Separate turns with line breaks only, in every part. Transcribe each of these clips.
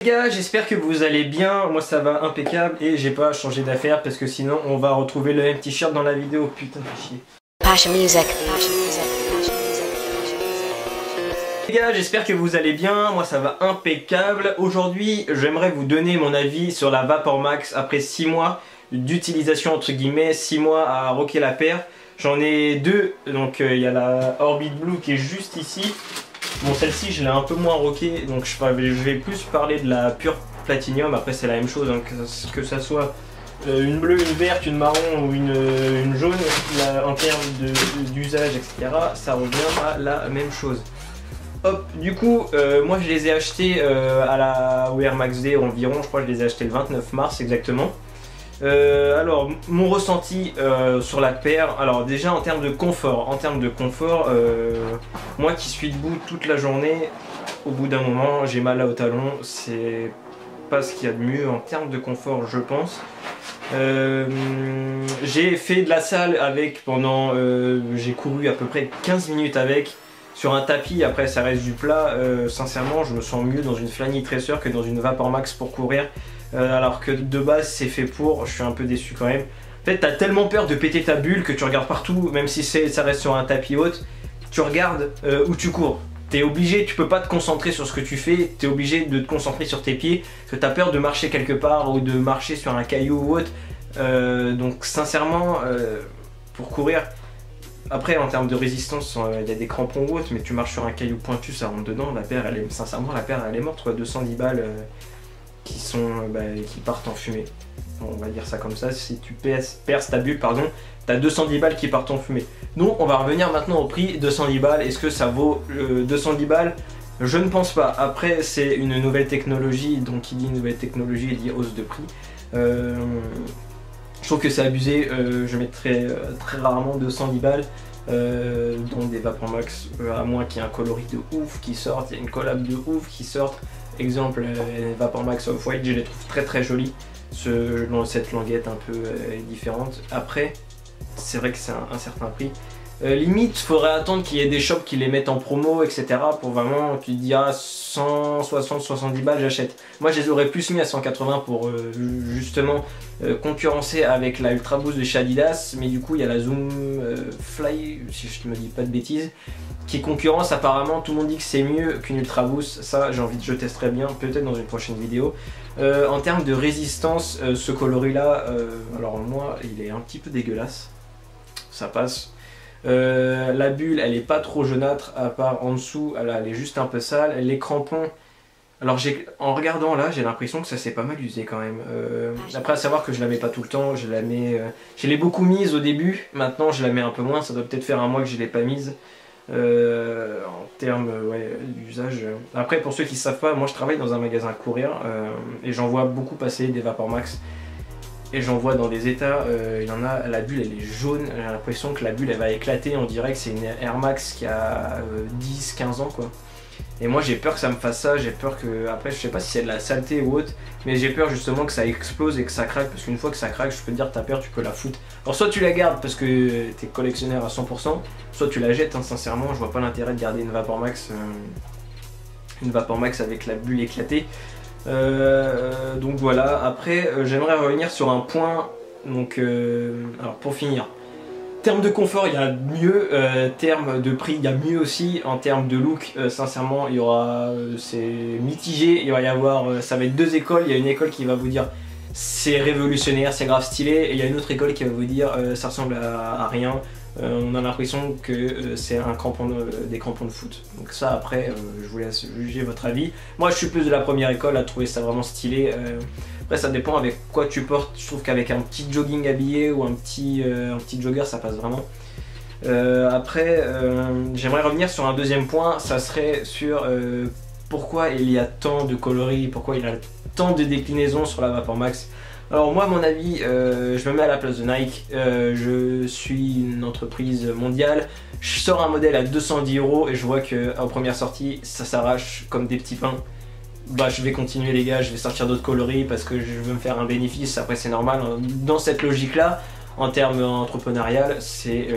Les gars, j'espère que vous allez bien, moi ça va impeccable et j'ai pas changé d'affaire parce que sinon on va retrouver le même t-shirt dans la vidéo, putain fais chier.
Passion Music.
Les gars, j'espère que vous allez bien, moi ça va impeccable. Aujourd'hui, j'aimerais vous donner mon avis sur la Vapor Max après 6 mois d'utilisation entre guillemets, 6 mois à rocker la paire. J'en ai deux, donc il y a la Orbit Blue qui est juste ici. Bon, celle-ci je l'ai un peu moins rockée, donc je vais plus parler de la pure Platinum. Après c'est la même chose, hein, que ça soit une bleue, une verte, une marron ou une jaune, là, en termes d'usage etc, ça revient à la même chose. Hop, du coup, moi je les ai achetés à la Wear Max Day environ, je crois que je les ai achetés le 29 mars exactement. Alors, mon ressenti sur la paire, alors déjà en termes de confort, moi qui suis debout toute la journée, au bout d'un moment j'ai mal au talon, c'est pas ce qu'il y a de mieux en termes de confort je pense. J'ai fait de la salle avec pendant, j'ai couru à peu près 15 minutes avec. Sur un tapis, après ça reste du plat, sincèrement je me sens mieux dans une Flyknit Tracer que dans une Vapor Max pour courir, alors que de base c'est fait pour, je suis un peu déçu quand même. En fait t'as tellement peur de péter ta bulle que tu regardes partout, même si ça reste sur un tapis haute, tu regardes où tu cours. T'es obligé, tu peux pas te concentrer sur ce que tu fais, t'es obligé de te concentrer sur tes pieds, parce que t'as peur de marcher quelque part ou de marcher sur un caillou ou autre, donc sincèrement pour courir. Après en termes de résistance, il y a des crampons ou autres, mais tu marches sur un caillou pointu, ça rentre dedans, la paire elle est, sincèrement la paire elle est morte, 210 balles qui partent en fumée. Bon, on va dire ça comme ça, si tu perces ta bulle, pardon, t'as 210 balles qui partent en fumée. Donc on va revenir maintenant au prix, 210 balles, est-ce que ça vaut 210 balles? Je ne pense pas, après c'est une nouvelle technologie, donc qui dit nouvelle technologie il dit hausse de prix. Je trouve que c'est abusé, je mettrais très rarement 210 balles dans des Vapor Max, à moins qu'il y ait un coloris de ouf qui sorte, il y a une collab de ouf qui sorte. Exemple, les Vapor Max Off-White, je les trouve très très jolies, cette languette un peu différente. Après, c'est vrai que c'est un certain prix. Limite, faudrait attendre qu'il y ait des shops qui les mettent en promo, etc. pour vraiment, tu te dis, ah, 160-70 balles, j'achète. Moi, je les aurais plus mis à 180 pour justement concurrencer avec la Ultra Boost de chez Adidas. Mais du coup, il y a la Zoom Fly, si je ne me dis pas de bêtises, qui concurrence apparemment. Tout le monde dit que c'est mieux qu'une Ultra Boost. Ça, je testerai bien, peut-être dans une prochaine vidéo. En termes de résistance, ce coloris-là, alors moi, il est un petit peu dégueulasse. Ça passe. La bulle elle est pas trop jaunâtre, à part en dessous elle est juste un peu sale. Les crampons, alors en regardant là j'ai l'impression que ça s'est pas mal usé quand même. Après à savoir que je la mets pas tout le temps, je l'ai beaucoup mise au début, maintenant je la mets un peu moins, ça doit peut-être faire un mois que je l'ai pas mise en termes d'usage. Après pour ceux qui savent pas, moi je travaille dans un magasin courir et j'en vois beaucoup passer des Vapor Max. Et j'en vois dans des états, il y en a, la bulle elle est jaune, j'ai l'impression que la bulle elle va éclater, on dirait que c'est une Air Max qui a 10-15 ans quoi. Et moi j'ai peur que ça me fasse ça, j'ai peur que, après je sais pas si c'est de la saleté ou autre, mais j'ai peur justement que ça explose et que ça craque, parce qu'une fois que ça craque, je peux te dire ta paire tu peux la foutre. Alors soit tu la gardes parce que t'es collectionneur à 100%, soit tu la jettes, hein, sincèrement je vois pas l'intérêt de garder une Vapor Max avec la bulle éclatée. Donc voilà, après j'aimerais revenir sur un point, donc alors pour finir, en termes de confort il y a mieux, termes de prix il y a mieux aussi, en termes de look sincèrement il y aura, c'est mitigé, il va y avoir, ça va être deux écoles, il y a une école qui va vous dire c'est révolutionnaire, c'est grave stylé, et il y a une autre école qui va vous dire ça ressemble à rien. On a l'impression que c'est des crampons de foot. Donc ça après, je vous laisse juger votre avis. Moi je suis plus de la première école à trouver ça vraiment stylé. Après ça dépend avec quoi tu portes. Je trouve qu'avec un petit jogging habillé ou un petit jogger ça passe vraiment. Après j'aimerais revenir sur un deuxième point. Ça serait sur pourquoi il y a tant de coloris, pourquoi il y a tant de déclinaisons sur la Vapor Max. Alors moi à mon avis, je me mets à la place de Nike, je suis une entreprise mondiale, je sors un modèle à 210 € et je vois qu'en première sortie ça s'arrache comme des petits pains. Bah je vais continuer les gars, je vais sortir d'autres coloris parce que je veux me faire un bénéfice, après c'est normal, dans cette logique là, en termes entrepreneurial, c'est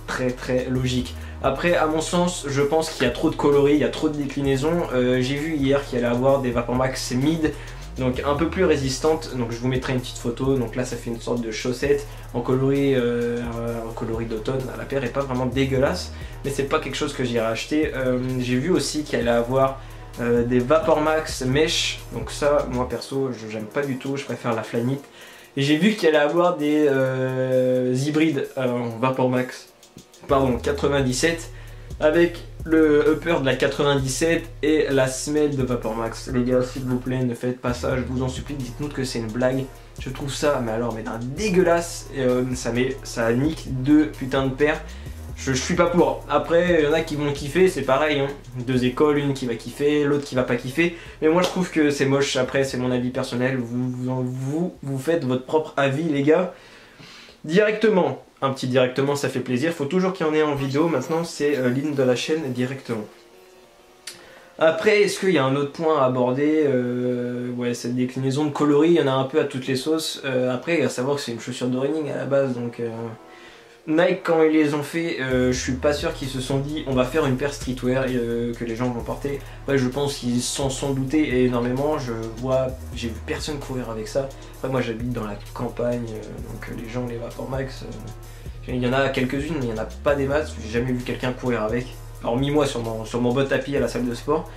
très logique. Après, à mon sens, je pense qu'il y a trop de coloris, il y a trop de déclinaisons. J'ai vu hier qu'il allait avoir des Vapor Max mid, donc un peu plus résistantes. Donc je vous mettrai une petite photo. Donc là, ça fait une sorte de chaussette en coloris d'automne. La paire est pas vraiment dégueulasse, mais c'est pas quelque chose que j'irai acheter. J'ai vu aussi qu'il allait avoir des Vapor Max Mesh. Donc ça, moi perso, j'aime pas du tout. Je préfère la Flyknit. Et j'ai vu qu'il allait avoir des hybrides en Vapor Max. Pardon, 97 avec le upper de la 97 et la semelle de Vapor Max. Les gars, s'il vous plaît, ne faites pas ça, je vous en supplie, dites-nous que c'est une blague. Je trouve ça, mais alors, mais d'un dégueulasse. Ça nique deux putains de paires. Je suis pas pour. Après, il y en a qui vont kiffer, c'est pareil. Hein. Deux écoles, une qui va kiffer, l'autre qui va pas kiffer. Mais moi, je trouve que c'est moche. Après, c'est mon avis personnel. Vous faites votre propre avis, les gars. Directement. Un petit directement, ça fait plaisir. Faut toujours qu'il y en ait en vidéo. Maintenant, c'est l'in de la chaîne directement. Après, est-ce qu'il y a un autre point à aborder? Ouais, cette déclinaison de coloris, il y en a un peu à toutes les sauces. Après, à savoir que c'est une chaussure de running à la base, donc Nike, quand ils les ont fait, je suis pas sûr qu'ils se sont dit on va faire une paire streetwear que les gens vont porter. Ouais, je pense qu'ils s'en sont doutés énormément. J'ai vu personne courir avec ça. Après, moi j'habite dans la campagne, donc les gens, les Vapor Max, il y en a quelques-unes, mais il n'y en a pas des masses. J'ai jamais vu quelqu'un courir avec. Hormis moi sur mon bot tapis à la salle de sport.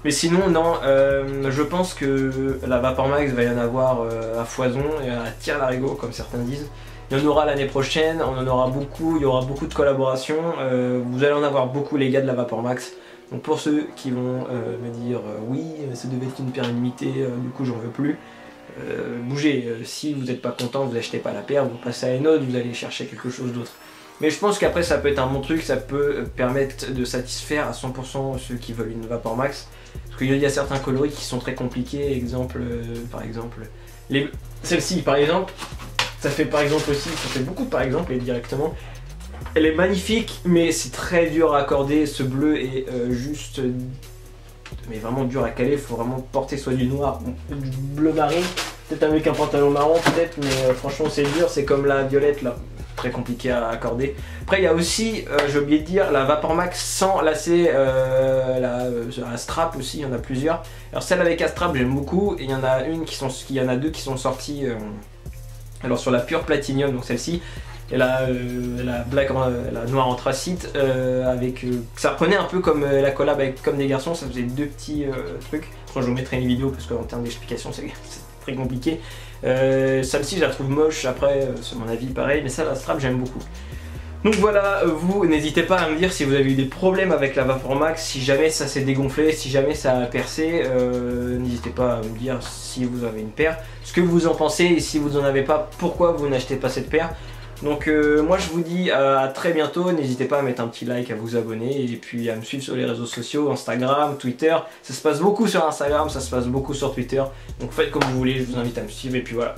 Mais sinon, non, je pense que la Vapor Max va y en avoir à foison et à tire-larigot, comme certains disent. Il y en aura l'année prochaine, on en aura beaucoup, il y aura beaucoup de collaborations. Vous allez en avoir beaucoup, les gars de la Vapor Max. Donc pour ceux qui vont me dire oui, ça devait être une paire limitée, du coup j'en veux plus. Bougez, si vous n'êtes pas content, vous achetez pas la paire, vous passez à une autre, vous allez chercher quelque chose d'autre. Mais je pense qu'après ça peut être un bon truc, ça peut permettre de satisfaire à 100% ceux qui veulent une Vapor Max. Parce qu'il y a certains coloris qui sont très compliqués, par exemple, celle-ci par exemple, ça fait par exemple aussi, ça fait beaucoup par exemple et directement. Elle est magnifique, mais c'est très dur à accorder, ce bleu est juste... mais vraiment dur à caler, il faut vraiment porter soit du noir, du bleu marine, peut-être avec un pantalon marron peut-être, mais franchement c'est dur, c'est comme la violette là, très compliqué à accorder. Après il y a aussi, j'ai oublié de dire, la Vapor Max sans lacet, la strap aussi, il y en a plusieurs. Alors celle avec la strap j'aime beaucoup, et il y en a deux qui sont sorties, alors sur la pure Platinum, donc celle-ci, et la noire anthracite, ça reprenait un peu comme la collab avec Comme des garçons, ça faisait deux petits trucs. Je vous mettrai une vidéo parce qu'en termes d'explication c'est très compliqué. Celle-ci je la trouve moche, après c'est mon avis pareil, mais ça la strap j'aime beaucoup. Donc voilà, vous n'hésitez pas à me dire si vous avez eu des problèmes avec la Vapor Max, si jamais ça s'est dégonflé, si jamais ça a percé, n'hésitez pas à me dire si vous avez une paire, ce que vous en pensez, et si vous n'en avez pas, pourquoi vous n'achetez pas cette paire. Donc moi je vous dis à très bientôt, n'hésitez pas à mettre un petit like, à vous abonner et puis à me suivre sur les réseaux sociaux, Instagram, Twitter. Ça se passe beaucoup sur Instagram, ça se passe beaucoup sur Twitter, donc faites comme vous voulez, je vous invite à me suivre et puis voilà.